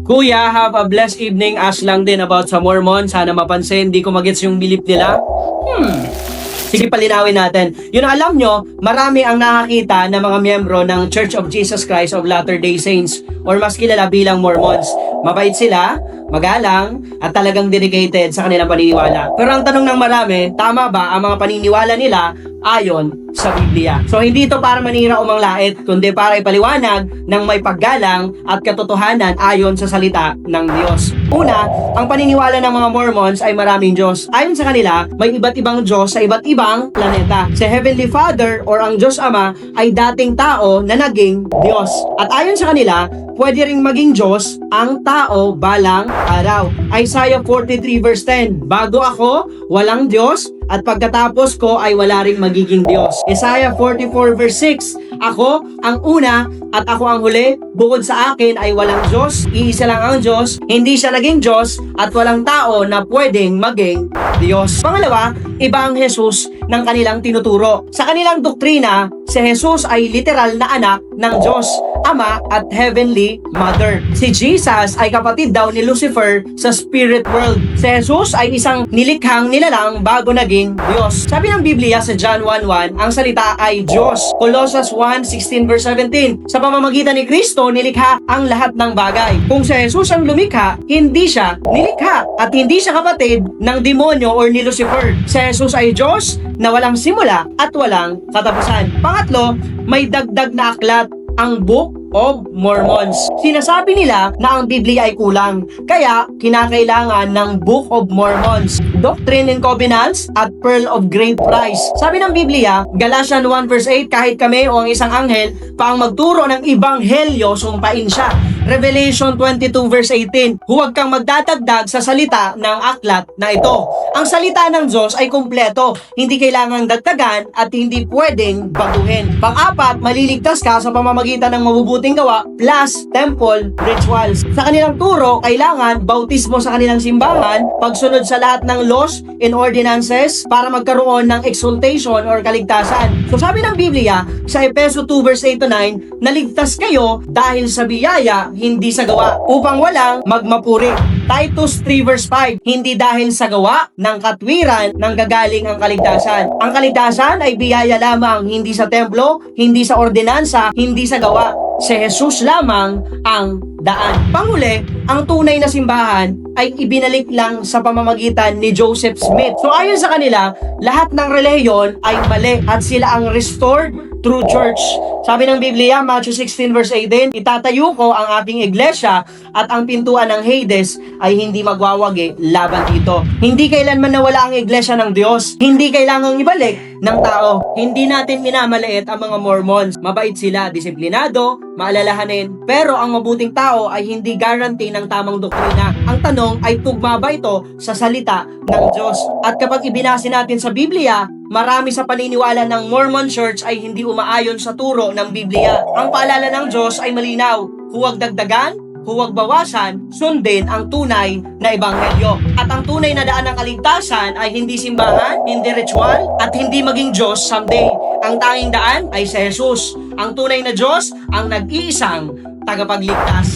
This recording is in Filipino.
Kuya, have a blessed evening. Ask lang din about sa Mormon. Sana mapansin, di ko magets yung belief nila. Sige, palinawin natin. Yun, alam nyo, marami ang nakakita ng mga miyembro ng Church of Jesus Christ of Latter-day Saints or mas kilala bilang Mormons. Mabait sila, magalang, at talagang dedicated sa kanilang paniniwala. Pero ang tanong ng marami, tama ba ang mga paniniwala nila ayon sa Biblia? So hindi ito para manira o manglait, kundi para ipaliwanag ng may paggalang at katotohanan ayon sa salita ng Diyos. Una, ang paniniwala ng mga Mormons ay maraming Diyos. Ayon sa kanila, may iba't ibang Diyos sa iba't ibang planeta. Si Heavenly Father or ang Diyos Ama ay dating tao na naging Diyos. At ayon sa kanila, pwede ring maging Diyos ang tao balang araw. Isaiah 43 verse 10, bago ako, walang Diyos, at pagkatapos ko ay wala ring magiging Diyos. Isaiah 44 verse 6, ako ang una at ako ang huli, bukod sa akin ay walang Diyos, iisa lang ang Diyos, hindi siya naging Diyos at walang tao na pwedeng maging Diyos. Pangalawa, iba ang Jesus ng kanilang tinuturo. Sa kanilang doktrina, si Jesus ay literal na anak ng Diyos, Ama at Heavenly Mother. Si Jesus ay kapatid daw ni Lucifer sa spirit world. Si Jesus ay isang nilikhang nilalang bago naging Diyos. Sabi ng Biblia sa John 1:1, ang salita ay Diyos. Colossians 1:16 verse 17, sa pamamagitan ni Kristo nilikha ang lahat ng bagay. Kung si Jesus ang lumikha, hindi siya nilikha at hindi siya kapatid ng demonyo or ni Lucifer. Si Jesus ay Diyos na walang simula at walang katapusan. Pangatlo, may dagdag na aklat ang Book of Mormons. Sinasabi nila na ang Biblia ay kulang, kaya kinakailangan ng Book of Mormons, Doctrine and Covenants at Pearl of Great Price. Sabi ng Biblia, Galatians 1 verse 8, kahit kami o ang isang anghel pa ang magturo ng ibanghelyo, sumpain siya. Revelation 22 verse 18, huwag kang magdadagdag sa salita ng aklat na ito. Ang salita ng Diyos ay kumpleto, hindi kailangang dagdagan at hindi pwedeng baguhin. Pang-apat, maliligtas ka sa pamamagitan ng mabubuting gawa plus temple rituals. Sa kanilang turo, kailangan bautismo sa kanilang simbahan, pagsunod sa lahat ng laws and ordinances para magkaroon ng exaltation or kaligtasan. So sabi ng Biblia sa Efeso 2 verse 8 to 9, naligtas kayo dahil sa biyaya, hindi sa gawa, upang walang magmapuri. Titus 3 verse 5, hindi dahil sa gawa ng katwiran nang gagaling ang kaligtasan. Ang kaligtasan ay biyaya lamang, hindi sa templo, hindi sa ordinansa, hindi sa gawa. Si Jesus lamang ang daan. Panghuli, ang tunay na simbahan ay ibinalik lang sa pamamagitan ni Joseph Smith. So ayon sa kanila, lahat ng relihiyon ay mali at sila ang restored true church. Sabi ng Biblia, Matthew 16 verse 18, itatayo ko ang aking iglesia at ang pintuan ng Hades ay hindi magwawagi laban dito. Hindi kailanman nawala ang iglesia ng Diyos. Hindi kailangang ibalik ng tao. Hindi natin minamaliit ang mga Mormons. Mabait sila, disiplinado, maalalahanin. Pero ang mabuting tao ay hindi guarantee ng tamang doktrina. Ang tanong ay tugma ba ito sa salita ng Diyos? At kapag ibinase natin sa Biblia, marami sa paniniwala ng Mormon Church ay hindi umaayon sa turo ng Biblia. Ang paalala ng Diyos ay malinaw, huwag dagdagan, huwag bawasan, sundin ang tunay na ebanghelyo. At ang tunay na daan ng kaligtasan ay hindi simbahan, hindi ritual, at hindi maging Diyos someday. Ang tanging daan ay si Jesus. Ang tunay na Diyos ang nag-iisang tagapagligtas.